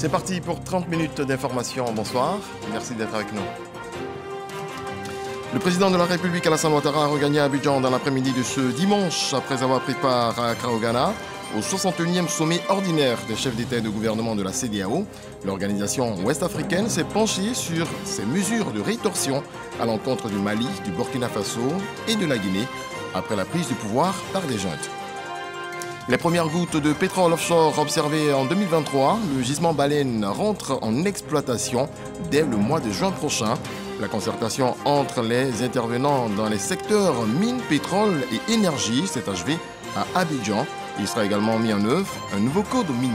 C'est parti pour 30 minutes d'information. Bonsoir, merci d'être avec nous. Le président de la République, Alassane Ouattara, a regagné Abidjan dans l'après-midi de ce dimanche, après avoir pris part à Accra au Ghana, au 61e sommet ordinaire des chefs d'État et de gouvernement de la CEDEAO. L'organisation ouest-africaine s'est penchée sur ces mesures de rétorsion à l'encontre du Mali, du Burkina Faso et de la Guinée, après la prise du pouvoir par des juntes. Les premières gouttes de pétrole offshore observées en 2023, le gisement Baleine rentre en exploitation dès le mois de juin prochain. La concertation entre les intervenants dans les secteurs mines, pétrole et énergie s'est achevée à Abidjan. Il sera également mis en œuvre un nouveau code minier.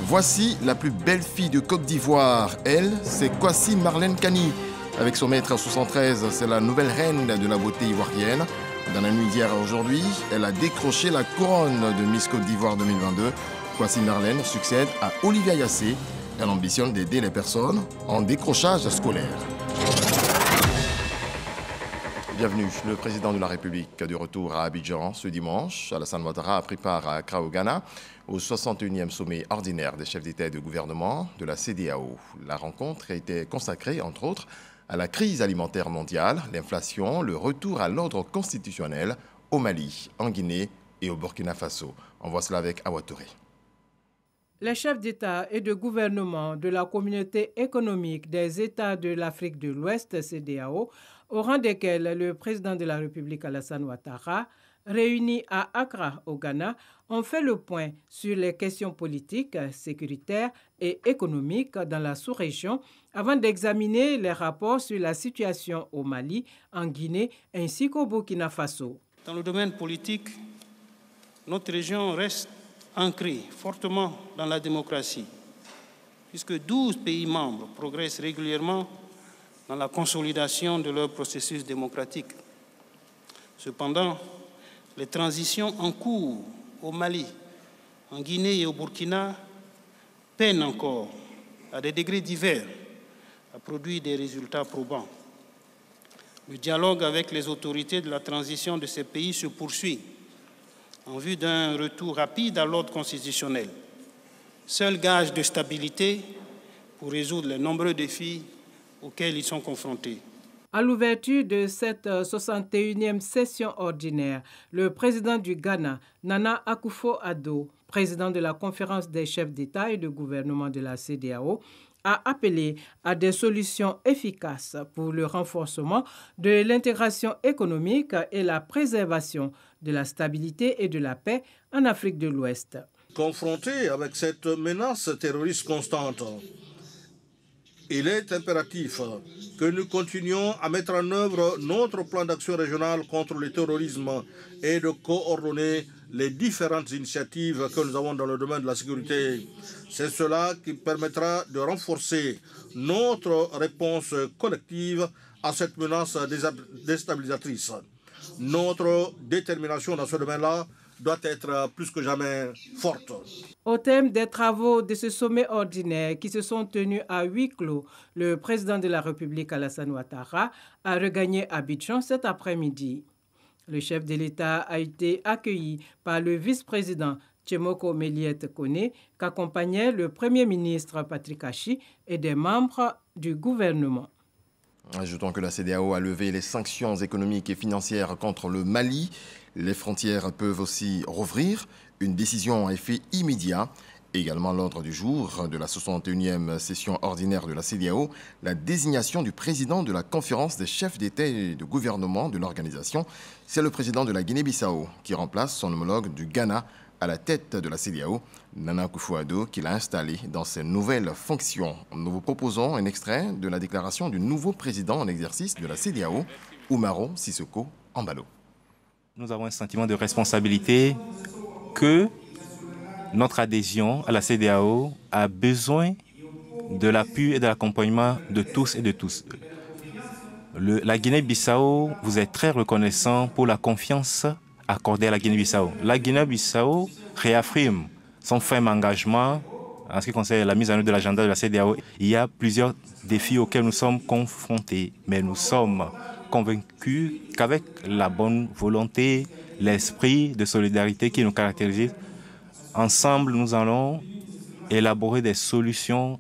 Voici la plus belle fille de Côte d'Ivoire. Elle, c'est Kwasi Marlène Kani. Avec son mètre 73, c'est la nouvelle reine de la beauté ivoirienne. Dans la nuit d'hier à aujourd'hui, elle a décroché la couronne de Miss Côte d'Ivoire 2022. Kwasi Marlène succède à Olivia Yassé. Elle ambitionne d'aider les personnes en décrochage scolaire. Bienvenue, le président de la République de retour à Abidjan ce dimanche. Alassane Ouattara a pris part à Accra au Ghana au 61e sommet ordinaire des chefs d'État et de gouvernement de la CEDEAO. La rencontre a été consacrée, entre autres, à la crise alimentaire mondiale, l'inflation, le retour à l'ordre constitutionnel au Mali, en Guinée et au Burkina Faso. On voit cela avec Awa Touré. Les chefs d'État et de gouvernement de la communauté économique des États de l'Afrique de l'Ouest, CEDEAO, au rang desquels le président de la République Alassane Ouattara, réunis à Accra au Ghana, ont fait le point sur les questions politiques, sécuritaires et économiques dans la sous-région avant d'examiner les rapports sur la situation au Mali, en Guinée ainsi qu'au Burkina Faso. Dans le domaine politique, notre région reste ancrée fortement dans la démocratie, puisque 12 pays membres progressent régulièrement dans la consolidation de leur processus démocratique. Cependant, les transitions en cours au Mali, en Guinée et au Burkina peinent encore, à des degrés divers, à produire des résultats probants. Le dialogue avec les autorités de la transition de ces pays se poursuit en vue d'un retour rapide à l'ordre constitutionnel, seul gage de stabilité pour résoudre les nombreux défis auxquels ils sont confrontés. À l'ouverture de cette 61e session ordinaire, le président du Ghana, Nana Akufo-Addo, président de la conférence des chefs d'État et de gouvernement de la CEDEAO, a appelé à des solutions efficaces pour le renforcement de l'intégration économique et la préservation de la stabilité et de la paix en Afrique de l'Ouest. Confrontés avec cette menace terroriste constante, il est impératif que nous continuions à mettre en œuvre notre plan d'action régional contre le terrorisme et de coordonner les différentes initiatives que nous avons dans le domaine de la sécurité. C'est cela qui permettra de renforcer notre réponse collective à cette menace déstabilisatrice. Notre détermination dans ce domaine-là doit être plus que jamais forte. Au thème des travaux de ce sommet ordinaire qui se sont tenus à huis clos, le président de la République Alassane Ouattara a regagné Abidjan cet après-midi. Le chef de l'État a été accueilli par le vice-président Tchemoko Méliette Koné, qu'accompagnait le Premier ministre Patrick Achi et des membres du gouvernement. Ajoutons que la CEDEAO a levé les sanctions économiques et financières contre le Mali. Les frontières peuvent aussi rouvrir. Une décision à effet immédiat. Également l'ordre du jour de la 61e session ordinaire de la CEDEAO, la désignation du président de la conférence des chefs d'État et de gouvernement de l'organisation. C'est le président de la Guinée-Bissau qui remplace son homologue du Ghana à la tête de la CEDEAO, Nana Akufo-Addo, qui l'a installé dans ses nouvelles fonctions. Nous vous proposons un extrait de la déclaration du nouveau président en exercice de la CEDEAO, Umaro Sissoko Embalo. Nous avons un sentiment de responsabilité que notre adhésion à la CEDEAO a besoin de l'appui et de l'accompagnement de tous et de tous. La Guinée-Bissau vous est très reconnaissant pour la confiance accordée à la Guinée-Bissau. La Guinée-Bissau réaffirme son ferme engagement en ce qui concerne la mise en œuvre de l'agenda de la CEDEAO. Il y a plusieurs défis auxquels nous sommes confrontés, mais nous sommes convaincus qu'avec la bonne volonté, l'esprit de solidarité qui nous caractérise, ensemble, nous allons élaborer des solutions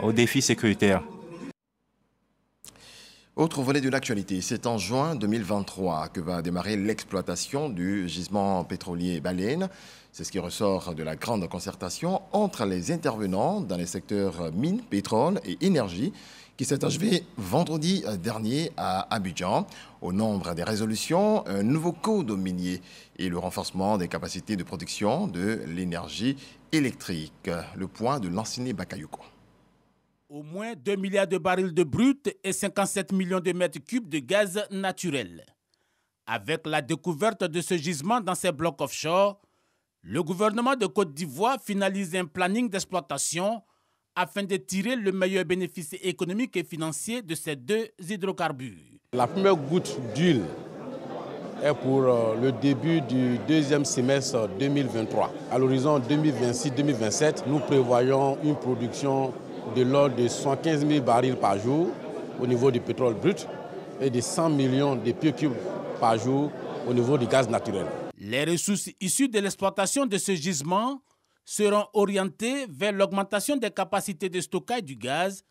aux défis sécuritaires. Autre volet de l'actualité, c'est en juin 2023 que va démarrer l'exploitation du gisement pétrolier Baleine. C'est ce qui ressort de la grande concertation entre les intervenants dans les secteurs mines, pétrole et énergie qui s'est achevée vendredi dernier à Abidjan. Au nombre des résolutions, un nouveau code minier et le renforcement des capacités de production de l'énergie électrique. Le point de l'enseigné Bakayoko. Au moins 2 milliards de barils de brut et 57 millions de mètres cubes de gaz naturel. Avec la découverte de ce gisement dans ces blocs offshore, le gouvernement de Côte d'Ivoire finalise un planning d'exploitation afin de tirer le meilleur bénéfice économique et financier de ces deux hydrocarbures. La première goutte d'huile est pour le début du deuxième semestre 2023. À l'horizon 2026-2027, nous prévoyons une production de l'ordre de 115 000 barils par jour au niveau du pétrole brut et de 100 millions de pieds cubes par jour au niveau du gaz naturel. Les ressources issues de l'exploitation de ce gisement seront orientées vers l'augmentation des capacités de stockage du gaz,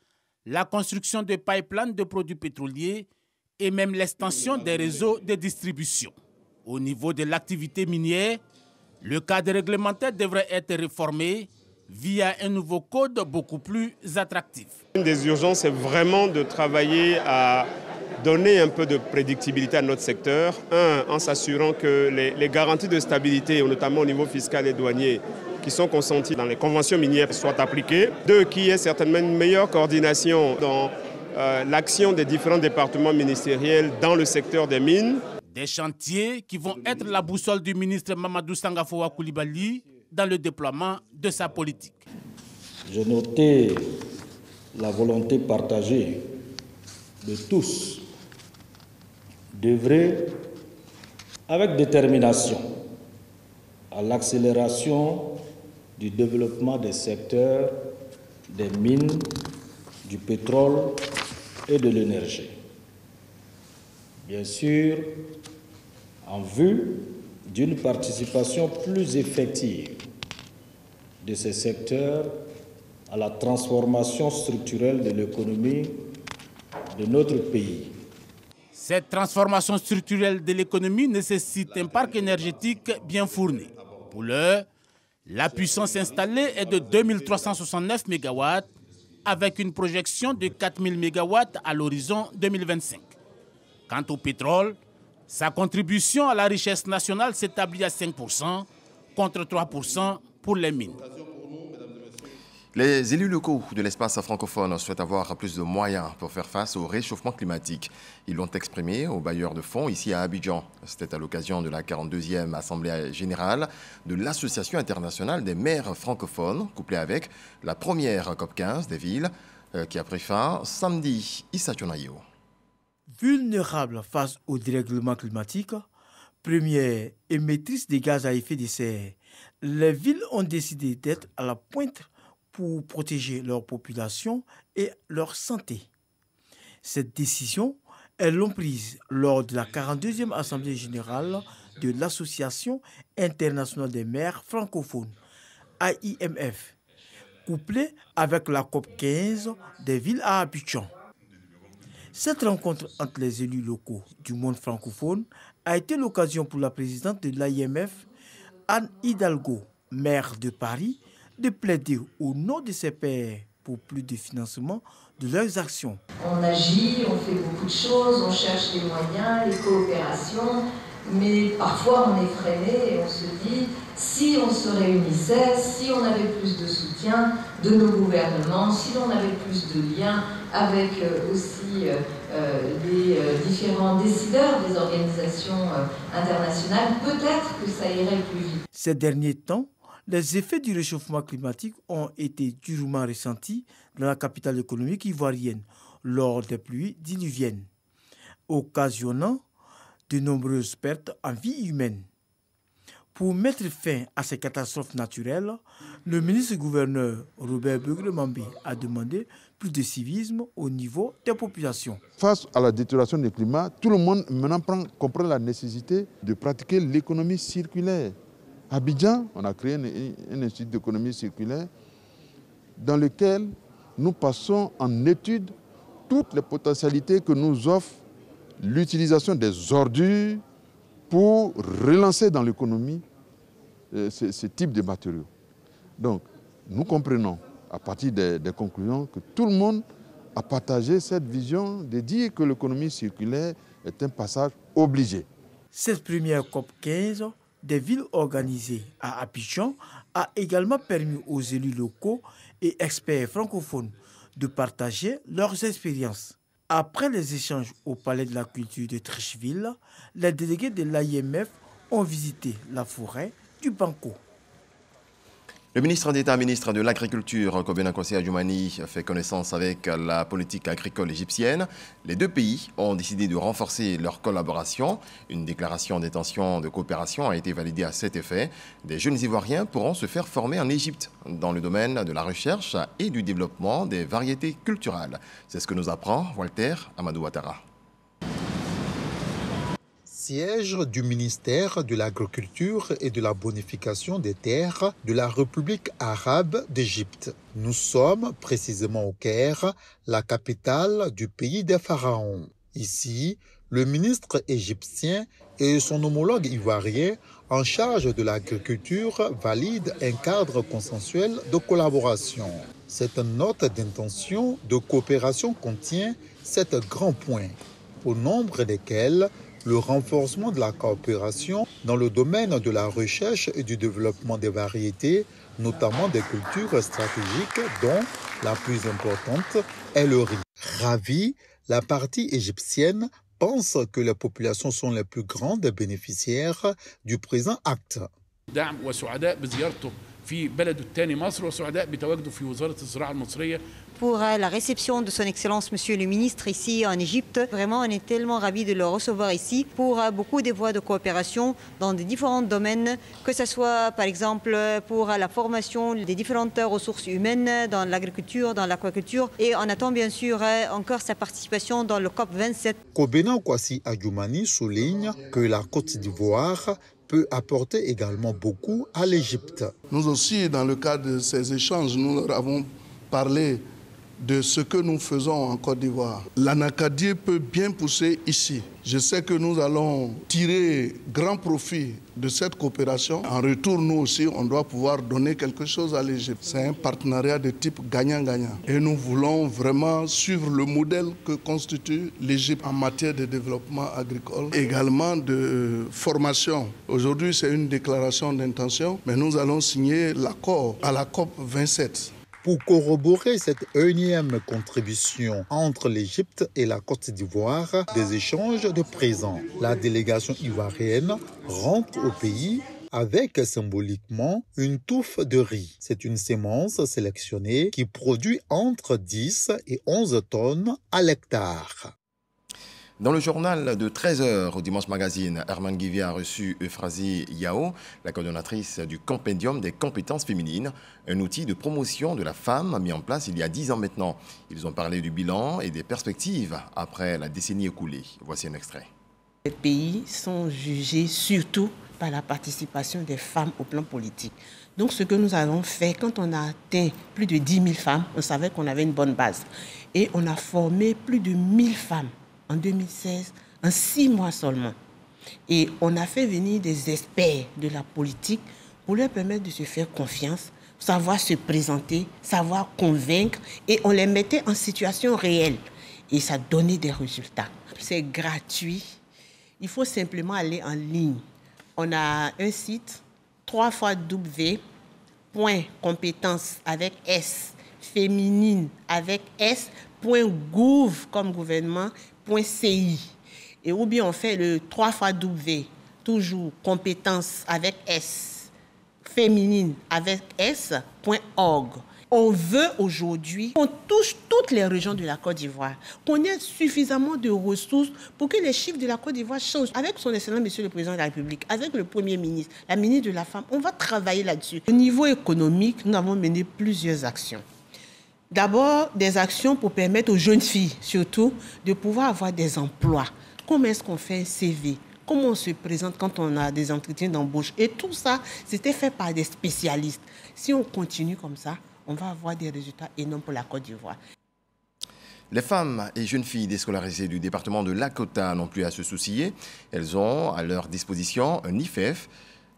la construction de pipelines de produits pétroliers et même l'extension des réseaux de distribution. Au niveau de l'activité minière, le cadre réglementaire devrait être réformé via un nouveau code beaucoup plus attractif. Une des urgences, c'est vraiment de travailler à donner un peu de prédictibilité à notre secteur. Un, en s'assurant que les garanties de stabilité, notamment au niveau fiscal et douanier, qui sont consenties dans les conventions minières, soient appliquées. Deux, qu'il y ait certainement une meilleure coordination dans l'action des différents départements ministériels dans le secteur des mines. Des chantiers qui vont être la boussole du ministre Mamadou Sangafoua Koulibaly dans le déploiement de sa politique. J'ai noté la volonté partagée de tous d'œuvrer avec détermination à l'accélération du développement des secteurs des mines, du pétrole et de l'énergie. Bien sûr, en vue d'une participation plus effective de ces secteurs à la transformation structurelle de l'économie de notre pays. Cette transformation structurelle de l'économie nécessite un parc énergétique bien fourni. Pour l'heure, la puissance installée est de 2369 MW avec une projection de 4000 MW à l'horizon 2025. Quant au pétrole, sa contribution à la richesse nationale s'établit à 5% contre 3% pour les mines. Les élus locaux de l'espace francophone souhaitent avoir plus de moyens pour faire face au réchauffement climatique. Ils l'ont exprimé aux bailleurs de fonds ici à Abidjan. C'était à l'occasion de la 42e Assemblée générale de l'Association internationale des maires francophones, couplée avec la première COP15 des villes qui a pris fin samedi. Issa Tchonayo. Vulnérables face au dérèglement climatique, première émettrice des gaz à effet de serre, les villes ont décidé d'être à la pointe pour protéger leur population et leur santé. Cette décision, elles l'ont prise lors de la 42e Assemblée générale de l'Association internationale des maires francophones, AIMF, couplée avec la COP15 des villes à Abidjan. Cette rencontre entre les élus locaux du monde francophone a été l'occasion pour la présidente de l'AIMF, Anne Hidalgo, maire de Paris, de plaider au nom de ses pairs pour plus de financement de leurs actions. On agit, on fait beaucoup de choses, on cherche les moyens, les coopérations, mais parfois on est freiné et on se dit, si on se réunissait, si on avait plus de soutien de nos gouvernements, si on avait plus de liens avec aussi les différents décideurs des organisations internationales, peut-être que ça irait plus vite. Ces derniers temps, les effets du réchauffement climatique ont été durement ressentis dans la capitale économique ivoirienne lors des pluies diluviennes, occasionnant de nombreuses pertes en vie humaine. Pour mettre fin à ces catastrophes naturelles, le ministre-gouverneur Robert Begremambé a demandé plus de civisme au niveau des populations. Face à la détérioration du climat, tout le monde maintenant comprend la nécessité de pratiquer l'économie circulaire. À Abidjan, on a créé un institut d'économie circulaire dans lequel nous passons en étude toutes les potentialités que nous offre l'utilisation des ordures pour relancer dans l'économie ce type de matériaux. Donc, nous comprenons à partir des conclusions que tout le monde a partagé cette vision de dire que l'économie circulaire est un passage obligé. Cette première COP15 des villes organisées à Abidjan a également permis aux élus locaux et experts francophones de partager leurs expériences. Après les échanges au Palais de la Culture de Treichville, les délégués de l'AIMF ont visité la forêt du Banco. Le ministre d'État, ministre de l'Agriculture, Kobena Kossi Adjoumani, fait connaissance avec la politique agricole égyptienne. Les deux pays ont décidé de renforcer leur collaboration. Une déclaration d'intention de coopération a été validée à cet effet. Des jeunes Ivoiriens pourront se faire former en Égypte dans le domaine de la recherche et du développement des variétés culturelles. C'est ce que nous apprend Walter Amadou Ouattara. Siège du ministère de l'Agriculture et de la Bonification des terres de la République arabe d'Égypte. Nous sommes précisément au Caire, la capitale du pays des pharaons. Ici, le ministre égyptien et son homologue ivoirien en charge de l'agriculture valident un cadre consensuel de collaboration. Cette note d'intention de coopération contient 7 grands points, au nombre desquels le renforcement de la coopération dans le domaine de la recherche et du développement des variétés, notamment des cultures stratégiques dont la plus importante est le riz. Ravi, la partie égyptienne pense que les populations sont les plus grandes bénéficiaires du présent acte. Pour la réception de son Excellence Monsieur le Ministre ici en Égypte. Vraiment, on est tellement ravis de le recevoir ici pour beaucoup de voies de coopération dans des différents domaines, que ce soit par exemple pour la formation des différentes ressources humaines dans l'agriculture, dans l'aquaculture, et on attend bien sûr encore sa participation dans le COP27. Kobena Kossi Adjoumani souligne que la Côte d'Ivoire peut apporter également beaucoup à l'Égypte. Nous aussi, dans le cadre de ces échanges, nous leur avons parlé de ce que nous faisons en Côte d'Ivoire. L'anacadie peut bien pousser ici. Je sais que nous allons tirer grand profit de cette coopération. En retour, nous aussi, on doit pouvoir donner quelque chose à l'Égypte. C'est un partenariat de type gagnant-gagnant. Et nous voulons vraiment suivre le modèle que constitue l'Égypte en matière de développement agricole, également de formation. Aujourd'hui, c'est une déclaration d'intention, mais nous allons signer l'accord à la COP 27. Pour corroborer cette énième contribution entre l'Égypte et la Côte d'Ivoire, des échanges de présents, la délégation ivoirienne rentre au pays avec symboliquement une touffe de riz. C'est une sémence sélectionnée qui produit entre 10 et 11 tonnes à l'hectare. Dans le journal de 13h au Dimanche Magazine, Herman Guivier a reçu Euphrasie Yao, la coordonnatrice du Compendium des compétences féminines, un outil de promotion de la femme mis en place il y a 10 ans maintenant. Ils ont parlé du bilan et des perspectives après la décennie écoulée. Voici un extrait. Les pays sont jugés surtout par la participation des femmes au plan politique. Donc ce que nous avons fait, quand on a atteint plus de 10 000 femmes, on savait qu'on avait une bonne base. Et on a formé plus de 1000 femmes en 2016, en 6 mois seulement. Et on a fait venir des experts de la politique pour leur permettre de se faire confiance, savoir se présenter, savoir convaincre, et on les mettait en situation réelle. Et ça donnait des résultats. C'est gratuit. Il faut simplement aller en ligne. On a un site, 3w.compétences avec S, féminine avec S.gouv comme gouvernement, .ci. Et ou bien on fait le 3w, toujours compétences avec S, féminine avec S.org. On veut aujourd'hui qu'on touche toutes les régions de la Côte d'Ivoire, qu'on ait suffisamment de ressources pour que les chiffres de la Côte d'Ivoire changent. Avec son Excellence Monsieur le Président de la République, avec le Premier ministre, la ministre de la Femme, on va travailler là-dessus. Au niveau économique, nous avons mené plusieurs actions. D'abord, des actions pour permettre aux jeunes filles, surtout, de pouvoir avoir des emplois. Comment est-ce qu'on fait un CV? Comment on se présente quand on a des entretiens d'embauche? Et tout ça, c'était fait par des spécialistes. Si on continue comme ça, on va avoir des résultats énormes pour la Côte d'Ivoire. Les femmes et jeunes filles déscolarisées du département de Lakota n'ont plus à se soucier. Elles ont à leur disposition un IFEF,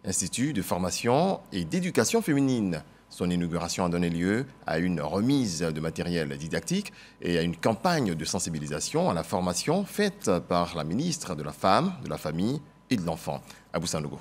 Institut de formation et d'éducation féminine. Son inauguration a donné lieu à une remise de matériel didactique et à une campagne de sensibilisation à la formation faite par la ministre de la Femme, de la Famille et de l'Enfant, Abou Sanogo.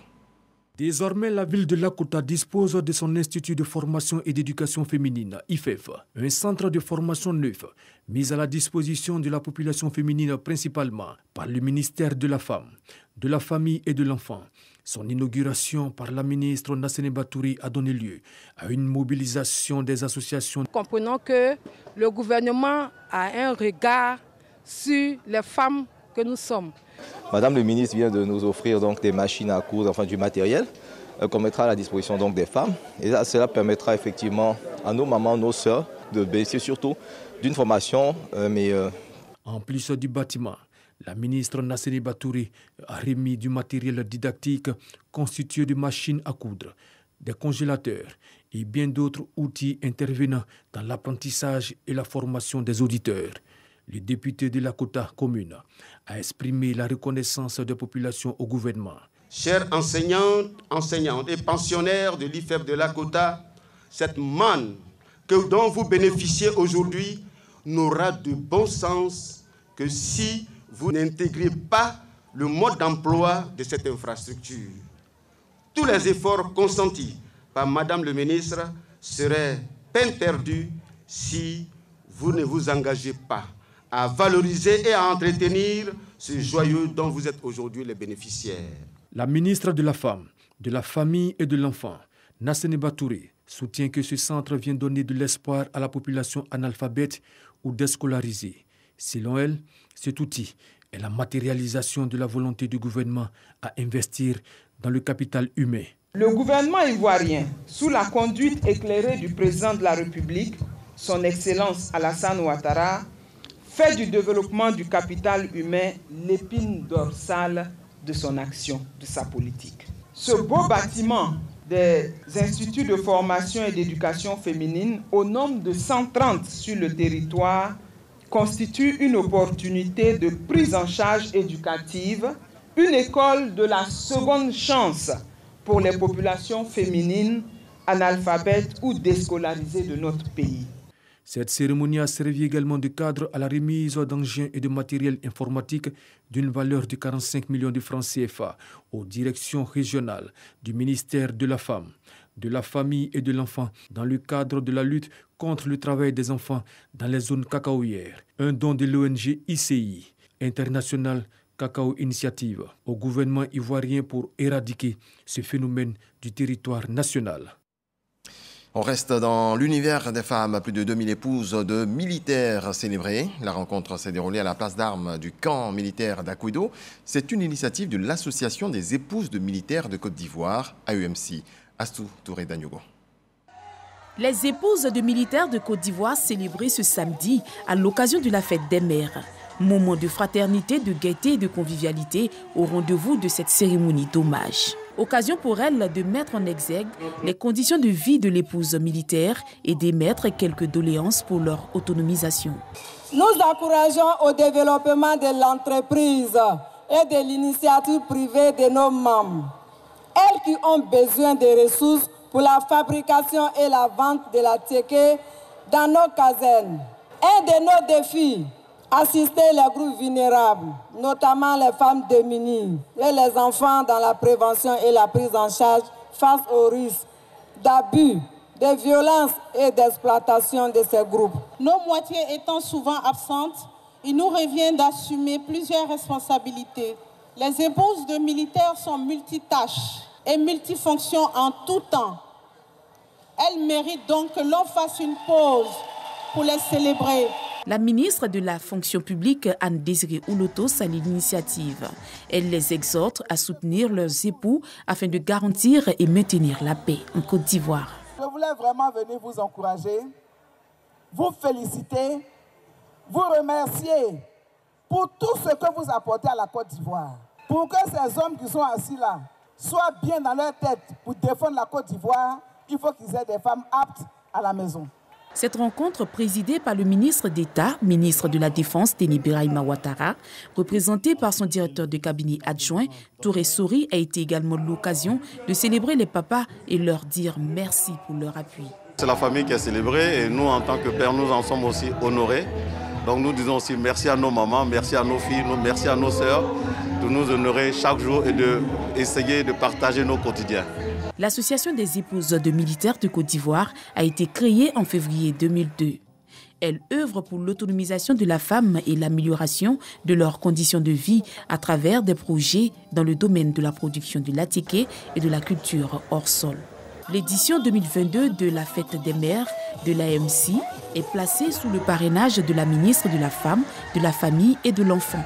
Désormais, la ville de Lakota dispose de son institut de formation et d'éducation féminine, IFEF, un centre de formation neuf, mis à la disposition de la population féminine principalement par le ministère de la Femme, de la Famille et de l'Enfant. Son inauguration par la ministre Nassene Batouri a donné lieu à une mobilisation des associations. Comprenons que le gouvernement a un regard sur les femmes que nous sommes. Madame le ministre vient de nous offrir donc des machines à coudre, enfin du matériel qu'on mettra à la disposition donc des femmes. Et là, cela permettra effectivement à nos mamans, nos sœurs de bénéficier surtout d'une formation. En plus du bâtiment, la ministre Nassene Batouri a remis du matériel didactique constitué de machines à coudre, des congélateurs et bien d'autres outils intervenant dans l'apprentissage et la formation des auditeurs. Le député de Lakota commune a exprimé la reconnaissance des populations au gouvernement. Chers enseignantes et pensionnaires de l'IFEF de Lakota, cette manne dont vous bénéficiez aujourd'hui n'aura de bon sens que si vous n'intégrez pas le mode d'emploi de cette infrastructure. Tous les efforts consentis par Madame le ministre seraient peine perdue si vous ne vous engagez pas à valoriser et à entretenir ce joyau dont vous êtes aujourd'hui les bénéficiaires. La ministre de la Femme, de la Famille et de l'Enfant, Nassene Batouri, soutient que ce centre vient donner de l'espoir à la population analphabète ou déscolarisée. Selon elle, cet outil est la matérialisation de la volonté du gouvernement à investir dans le capital humain. Le gouvernement ivoirien, sous la conduite éclairée du président de la République, son Excellence Alassane Ouattara, fait du développement du capital humain l'épine dorsale de son action, de sa politique. Ce beau bâtiment des instituts de formation et d'éducation féminine, au nombre de 130 sur le territoire, constitue une opportunité de prise en charge éducative, une école de la seconde chance pour les populations féminines analphabètes ou déscolarisées de notre pays. Cette cérémonie a servi également de cadre à la remise d'engins et de matériel informatique d'une valeur de 45 millions de francs CFA aux directions régionales du ministère de la Femme, de la Famille et de l'Enfant dans le cadre de la lutte contre le travail des enfants dans les zones cacaoyères. Un don de l'ONG ICI, International Cacao Initiative, au gouvernement ivoirien pour éradiquer ce phénomène du territoire national. On reste dans l'univers des femmes. Plus de 2000 épouses de militaires célébrées. La rencontre s'est déroulée à la place d'armes du camp militaire d'Akouedo. C'est une initiative de l'Association des épouses de militaires de Côte d'Ivoire, AEMC. Astou Touré Danyogo. Les épouses de militaires de Côte d'Ivoire célébrées ce samedi à l'occasion de la fête des mères. Moment de fraternité, de gaieté et de convivialité au rendez-vous de cette cérémonie d'hommage. Occasion pour elles de mettre en exergue les conditions de vie de l'épouse militaire et d'émettre quelques doléances pour leur autonomisation. Nous encourageons au développement de l'entreprise et de l'initiative privée de nos membres. Elles qui ont besoin de ressources pour la fabrication et la vente de la tchéké dans nos casernes. Un de nos défis, assister les groupes vulnérables, notamment les femmes démunies et les enfants dans la prévention et la prise en charge face aux risques d'abus, de violence et d'exploitation de ces groupes. Nos moitiés étant souvent absentes, il nous revient d'assumer plusieurs responsabilités. Les épouses de militaires sont multitâches et multifonctions en tout temps. Elles méritent donc que l'on fasse une pause pour les célébrer. La ministre de la fonction publique, Anne-Désirée Ouloto, salue l'initiative. Elle les exhorte à soutenir leurs époux afin de garantir et maintenir la paix en Côte d'Ivoire. Je voulais vraiment venir vous encourager, vous féliciter, vous remercier pour tout ce que vous apportez à la Côte d'Ivoire. Pour que ces hommes qui sont assis là soient bien dans leur tête pour défendre la Côte d'Ivoire, il faut qu'ils aient des femmes aptes à la maison. Cette rencontre, présidée par le ministre d'État, ministre de la Défense, Teni Birahima Ouattara, représentée par son directeur de cabinet adjoint, Touré Sori, a été également l'occasion de célébrer les papas et leur dire merci pour leur appui. C'est la famille qui a célébré et nous, en tant que pères, nous en sommes aussi honorés. Donc nous disons aussi merci à nos mamans, merci à nos filles, merci à nos sœurs de nous honorer chaque jour et d'essayer de partager nos quotidiens. L'Association des épouses de militaires de Côte d'Ivoire a été créée en février 2002. Elle œuvre pour l'autonomisation de la femme et l'amélioration de leurs conditions de vie à travers des projets dans le domaine de la production de l'attiqué et de la culture hors sol. L'édition 2022 de la Fête des mères de l'AMC est placée sous le parrainage de la ministre de la Femme, de la Famille et de l'Enfant.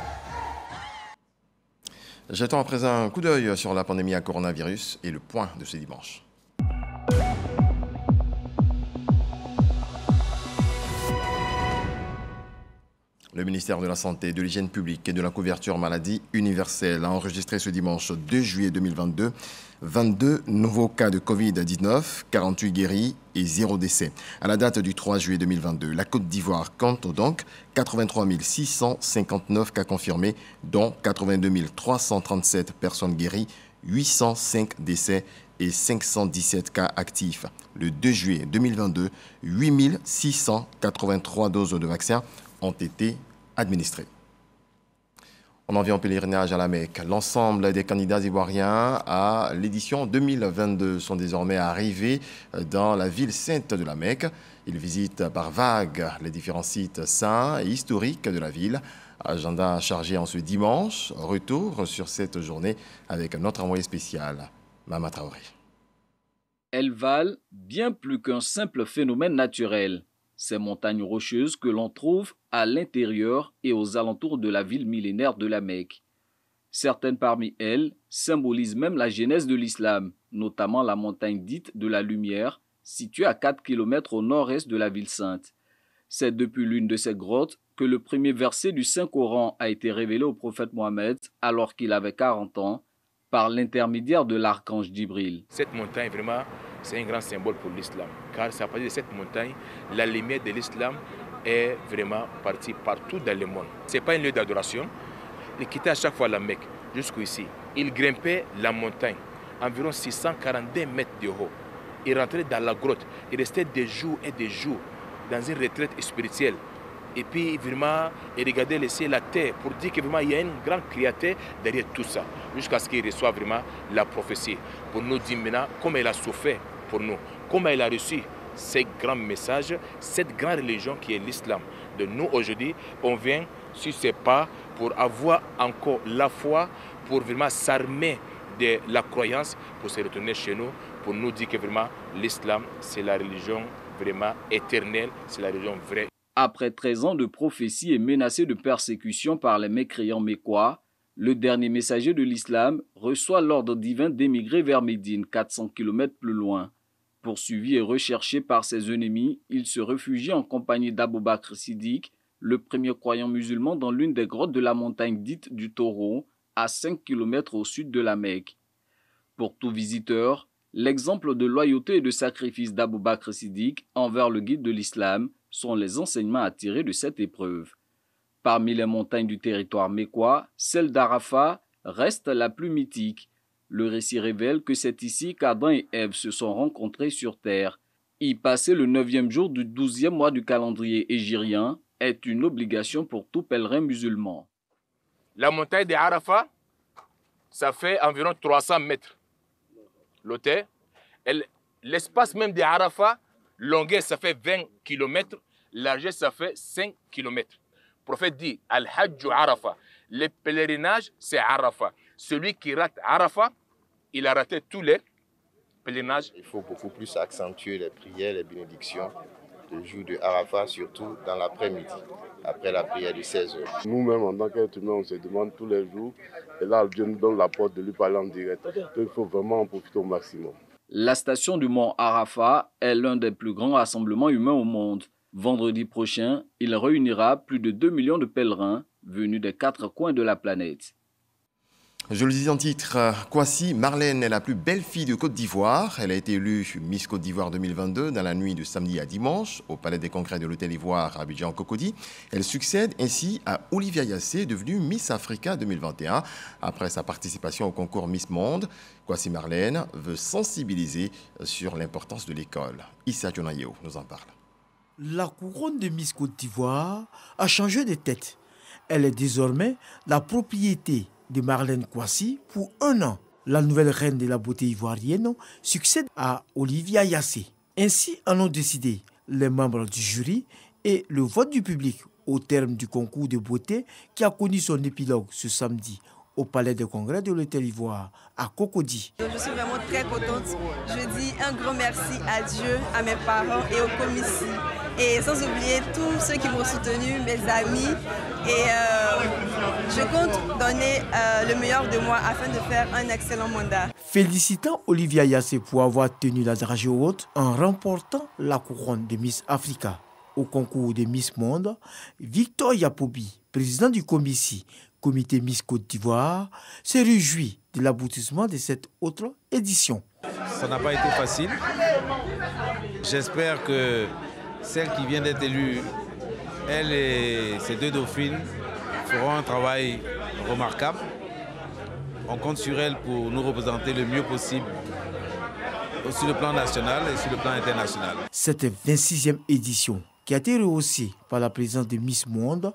Jetons à présent un coup d'œil sur la pandémie à coronavirus et le point de ce dimanche. Le ministère de la Santé, de l'Hygiène publique et de la couverture maladie universelle a enregistré ce dimanche 2 juillet 2022 22 nouveaux cas de Covid-19, 48 guéris et 0 décès. À la date du 3 juillet 2022, la Côte d'Ivoire compte donc 83 659 cas confirmés, dont 82 337 personnes guéries, 805 décès et 517 cas actifs. Le 2 juillet 2022, 8 683 doses de vaccins ont été administrées. On en vient au pèlerinage à la Mecque. L'ensemble des candidats ivoiriens à l'édition 2022 sont désormais arrivés dans la ville sainte de la Mecque. Ils visitent par vagues les différents sites saints et historiques de la ville. Agenda chargé en ce dimanche. Retour sur cette journée avec notre envoyé spécial, Mama Traoré. Elles valent bien plus qu'un simple phénomène naturel. Ces montagnes rocheuses que l'on trouve à l'intérieur et aux alentours de la ville millénaire de la Mecque. Certaines parmi elles symbolisent même la genèse de l'islam, notamment la montagne dite de la Lumière, située à 4 km au nord-est de la ville sainte. C'est depuis l'une de ces grottes que le premier verset du Saint-Coran a été révélé au prophète Mohammed alors qu'il avait 40 ans, par l'intermédiaire de l'archange Djibril. Cette montagne, vraiment, c'est un grand symbole pour l'islam, car c'est à partir de cette montagne, la lumière de l'islam est vraiment partie partout dans le monde. Ce n'est pas un lieu d'adoration. Il quittait à chaque fois la Mecque, jusqu'ici. Il grimpait la montagne, environ 642 mètres de haut. Il rentrait dans la grotte, il restait des jours et des jours dans une retraite spirituelle. Et puis, vraiment, il regardait le ciel, la terre, pour dire que vraiment, il y a une grande créature derrière tout ça, jusqu'à ce qu'il reçoive vraiment la prophétie, pour nous dire maintenant comment il a souffert pour nous, comment il a reçu ces grands messages, cette grande religion qui est l'islam. De nous, aujourd'hui, on vient sur ces pas pour avoir encore la foi, pour vraiment s'armer de la croyance, pour se retourner chez nous, pour nous dire que vraiment, l'islam, c'est la religion vraiment éternelle, c'est la religion vraie. Après 13 ans de prophétie et menacé de persécution par les mécréants mécois, le dernier messager de l'islam reçoit l'ordre divin d'émigrer vers Médine, 400 km plus loin. Poursuivi et recherché par ses ennemis, il se réfugie en compagnie d'Abou Bakr Siddiq, le premier croyant musulman dans l'une des grottes de la montagne dite du Taureau, à 5 km au sud de la Mecque. Pour tout visiteur, l'exemple de loyauté et de sacrifice d'Abou Bakr Siddiq envers le guide de l'islam sont les enseignements à tirer de cette épreuve. Parmi les montagnes du territoire mécois, celle d'Arafat reste la plus mythique. Le récit révèle que c'est ici qu'Adam et Ève se sont rencontrés sur terre. Y passer le 9e jour du 12e mois du calendrier hégirien est une obligation pour tout pèlerin musulman. La montagne d'Arafat, ça fait environ 300 mètres. L'hôtel, l'espace même d'Arafat, longueur ça fait 20 km, largeur ça fait 5 km. Le prophète dit, Al-Hajj Arafat, le pèlerinage c'est Arafat. Celui qui rate Arafat, il a raté tous les pèlerinages. Il faut beaucoup plus accentuer les prières, les bénédictions le jour de Arafat, surtout dans l'après-midi, après la prière de 16 heures. Nous-mêmes, en tant qu'être humain, on se demande tous les jours, et là, Dieu nous donne la porte de lui parler en direct. Donc, il faut vraiment en profiter au maximum. La station du mont Arafat est l'un des plus grands rassemblements humains au monde. Vendredi prochain, il réunira plus de 2 millions de pèlerins venus des 4 coins de la planète. Je le disais en titre, Kwasi Marlène est la plus belle fille de Côte d'Ivoire. Elle a été élue Miss Côte d'Ivoire 2022 dans la nuit de samedi à dimanche au Palais des Congrès de l'Hôtel Ivoire à Abidjan-Cocody. Elle succède ainsi à Olivia Yassé, devenue Miss Africa 2021. Après sa participation au concours Miss Monde, Kwasi Marlène veut sensibiliser sur l'importance de l'école. Issa Djonayeo nous en parle. La couronne de Miss Côte d'Ivoire a changé de tête. Elle est désormais la propriété de Marlène Kwasi pour 1 an. La nouvelle reine de la beauté ivoirienne succède à Olivia Yassé. Ainsi en ont décidé les membres du jury et le vote du public au terme du concours de beauté qui a connu son épilogue ce samedi au Palais des Congrès de l'Hôtel Ivoire à Cocody. Je suis vraiment très contente. Je dis un grand merci à Dieu, à mes parents et aux commissions. Et sans oublier tous ceux qui m'ont soutenu, mes amis. Et je compte donner le meilleur de moi afin de faire un excellent mandat. Félicitant Olivia Yassé pour avoir tenu la dragée haute en remportant la couronne de Miss Africa. Au concours de Miss Monde, Victor Yapobi, président du comité Miss Côte d'Ivoire, se réjouit de l'aboutissement de cette autre édition. Ça n'a pas été facile. J'espère que celle qui vient d'être élue, elle et ses 2 dauphines feront un travail remarquable. On compte sur elle pour nous représenter le mieux possible sur le plan national et sur le plan international. Cette 26e édition, qui a été rehaussée par la présence de Miss Monde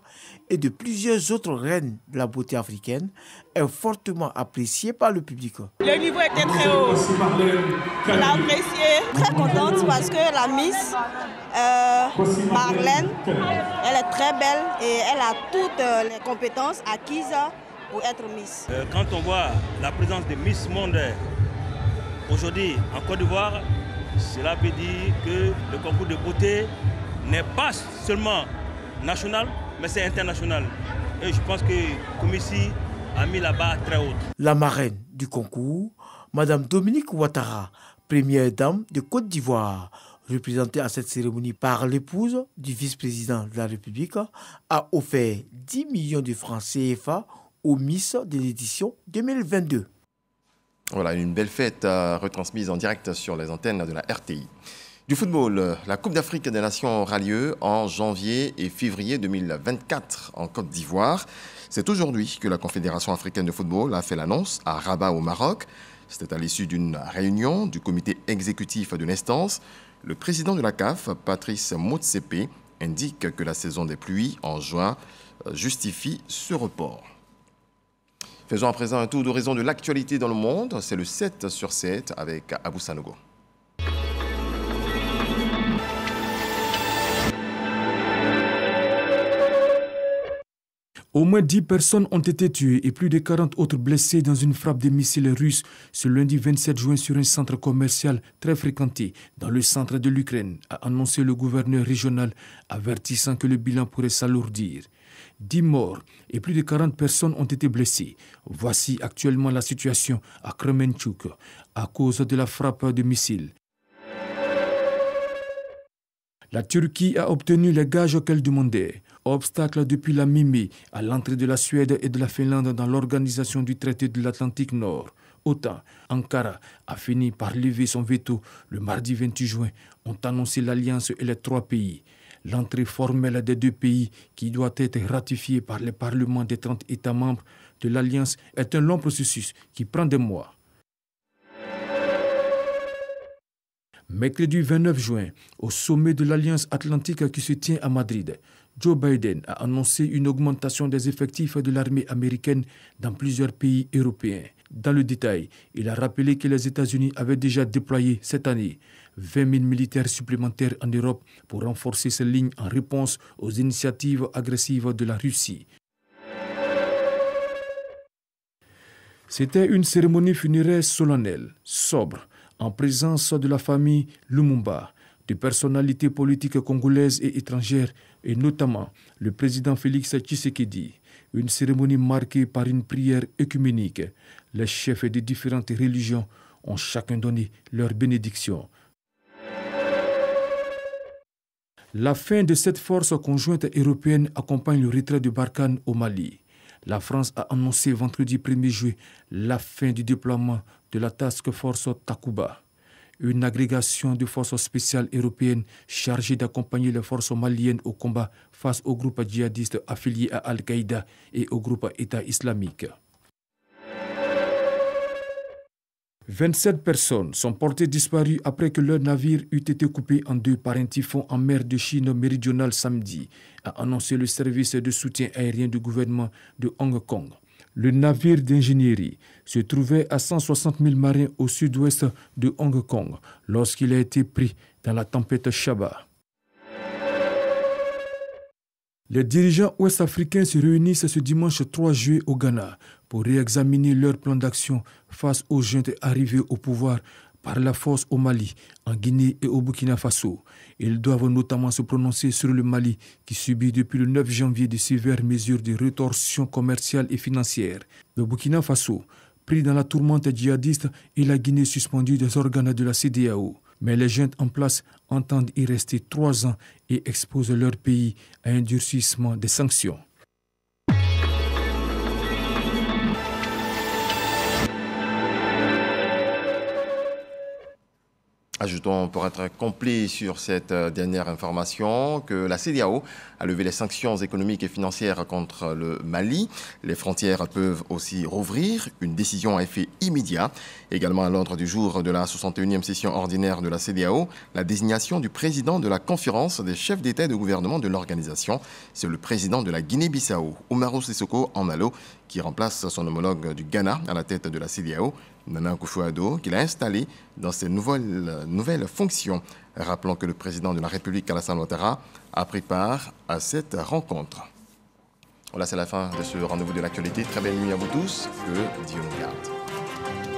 et de plusieurs autres reines de la beauté africaine, est fortement appréciée par le public. Le niveau était très haut. On l'a apprécié. Très contente parce que la Miss Marlène, elle est très belle et elle a toutes les compétences acquises pour être Miss. Quand on voit la présence de Miss Monde aujourd'hui en Côte d'Ivoire, cela veut dire que le concours de beauté n'est pas seulement national, mais c'est international. Et je pense que Komissi a mis la barre très haute. La marraine du concours, Madame Dominique Ouattara, première dame de Côte d'Ivoire, représentée à cette cérémonie par l'épouse du vice-président de la République, a offert 10 millions de francs CFA aux Miss de l'édition 2022. Voilà, une belle fête retransmise en direct sur les antennes de la RTI. Du football, la Coupe d'Afrique des Nations aura lieu en janvier et février 2024 en Côte d'Ivoire. C'est aujourd'hui que la Confédération africaine de football a fait l'annonce à Rabat au Maroc. C'était à l'issue d'une réunion du comité exécutif de l'instance. Le président de la CAF, Patrice Motsepe, indique que la saison des pluies en juin justifie ce report. Faisons à présent un tour d'horizon de l'actualité dans le monde. C'est le 7 sur 7 avec Abou Sanogo. Au moins 10 personnes ont été tuées et plus de 40 autres blessées dans une frappe de missiles russes ce lundi 27 juin sur un centre commercial très fréquenté dans le centre de l'Ukraine, a annoncé le gouverneur régional, avertissant que le bilan pourrait s'alourdir. 10 morts et plus de 40 personnes ont été blessées. Voici actuellement la situation à Kremenchuk à cause de la frappe de missiles. La Turquie a obtenu les gages qu'elle demandait. Obstacle depuis la mi-mai à l'entrée de la Suède et de la Finlande dans l'organisation du traité de l'Atlantique Nord. Autant, Ankara a fini par lever son veto le mardi 28 juin, ont annoncé l'Alliance et les 3 pays. L'entrée formelle des 2 pays, qui doit être ratifiée par les parlements des 30 États membres de l'Alliance, est un long processus qui prend des mois. Mercredi 29 juin, au sommet de l'Alliance Atlantique qui se tient à Madrid, Joe Biden a annoncé une augmentation des effectifs de l'armée américaine dans plusieurs pays européens. Dans le détail, il a rappelé que les États-Unis avaient déjà déployé cette année 20 000 militaires supplémentaires en Europe pour renforcer ces lignes en réponse aux initiatives agressives de la Russie. C'était une cérémonie funéraire solennelle, sobre, en présence de la famille Lumumba, de personnalités politiques congolaises et étrangères, et notamment le président Félix Tshisekedi. Une cérémonie marquée par une prière œcuménique. Les chefs des différentes religions ont chacun donné leur bénédiction. La fin de cette force conjointe européenne accompagne le retrait de Barkhane au Mali. La France a annoncé vendredi 1er juillet la fin du déploiement de la Task Force Takuba, une agrégation de forces spéciales européennes chargée d'accompagner les forces maliennes au combat face aux groupes djihadistes affiliés à Al-Qaïda et au groupe État islamique. 27 personnes sont portées disparues après que leur navire eut été coupé en deux par un typhon en mer de Chine méridionale samedi, a annoncé le service de soutien aérien du gouvernement de Hong Kong. Le navire d'ingénierie se trouvait à 160 000 marins au sud-ouest de Hong Kong lorsqu'il a été pris dans la tempête Shaba. Les dirigeants ouest-africains se réunissent ce dimanche 3 juillet au Ghana pour réexaminer leur plan d'action face aux juntes arrivées au pouvoir par la force au Mali, en Guinée et au Burkina Faso. Ils doivent notamment se prononcer sur le Mali qui subit depuis le 9 janvier de sévères mesures de rétorsion commerciale et financière. Le Burkina Faso, pris dans la tourmente djihadiste, et la Guinée suspendue des organes de la CEDEAO. Mais les juntes en place entendent y rester 3 ans et exposent leur pays à un durcissement des sanctions. Ajoutons pour être complet sur cette dernière information que la CEDEAO a levé les sanctions économiques et financières contre le Mali. Les frontières peuvent aussi rouvrir, une décision à effet immédiat. Également à l'ordre du jour de la 61e session ordinaire de la CEDEAO, la désignation du président de la conférence des chefs d'État et de gouvernement de l'organisation. C'est le président de la Guinée-Bissau, Umaro Sissoko Embaló, qui remplace son homologue du Ghana à la tête de la CEDEAO, Nana Akufo-Addo, qu'il a installé dans ses nouvelles fonctions. Rappelons que le président de la République, Alassane Ouattara, a pris part à cette rencontre. Voilà, c'est la fin de ce rendez-vous de l'actualité. Très belle nuit à vous tous. Que Dieu nous garde.